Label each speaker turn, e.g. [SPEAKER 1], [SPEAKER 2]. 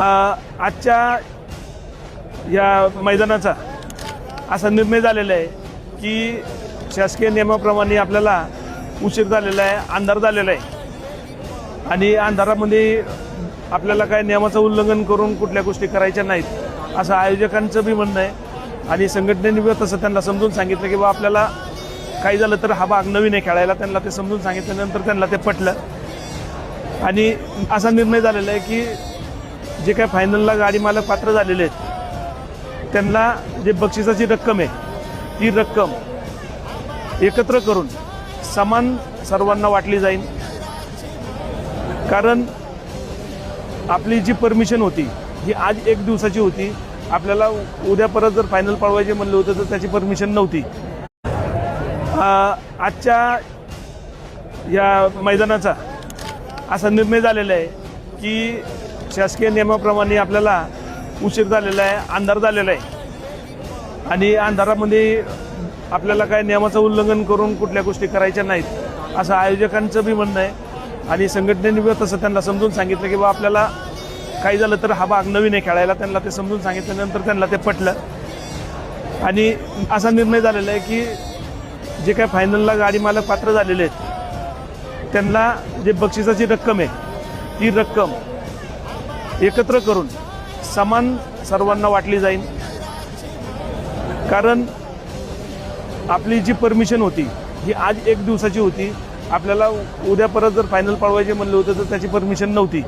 [SPEAKER 1] आजच्या या मैदानाचा असा निर्णय झालेला आहे की शासकीय नियमाप्रमाणे आपल्याला उशीर झालेला आहे, अंधार झालेला आहे आणि अंधारामध्ये आपल्याला काय नियमाचं उल्लंघन करून कुठल्या गोष्टी करायच्या नाहीत असं आयोजकांचं बी म्हणणं आहे आणि संघटनेने बी तसं त्यांना समजून सांगितलं की बा आपल्याला काही झालं तर हा भाग नवीन आहे खेळायला. त्यांना ते समजून सांगितल्यानंतर त्यांना ते पटलं आणि असा निर्णय झालेला आहे की जे काय फायनलला गाडी मालक पात्र झालेले आहेत त्यांना जे बक्षिसाची रक्कम आहे ती रक्कम एकत्र करून समान सर्वांना वाटली जाईल. कारण आपली जी परमिशन होती ही आज एक दिवसाची होती. आपल्याला उद्या परत जर फायनल पळवायचे म्हणलं होतं तर त्याची परमिशन नव्हती. आजच्या या मैदानाचा असा निर्णय झालेला आहे की शासकीय नियमाप्रमाणे आपल्याला उशीर झालेला आहे, अंधार झालेला आहे आणि अंधारामध्ये आपल्याला काय नियमाचं उल्लंघन करून कुठल्या गोष्टी करायच्या नाहीत असं आयोजकांचं बी म्हणणं आहे आणि संघटनेने बी तसं त्यांना समजून सांगितलं की बा आपल्याला काही झालं तर हा भाग नवीन आहे खेळायला. त्यांना ते समजून सांगितल्यानंतर त्यांना ते पटलं आणि असा निर्णय झालेला आहे की जे काय फायनलला गाडी मालक पात्र झालेले आहेत त्यांना जे बक्षिसाची रक्कम आहे ती रक्कम एकत्र करून समान सर्वांना वाटली जाईल. कारण आपली जी परमिशन होती ही आज एक दिवसाची होती. आपल्याला उद्या परत जर फायनल पळवायचे म्हणलं होतं तर त्याची परमिशन नव्हती.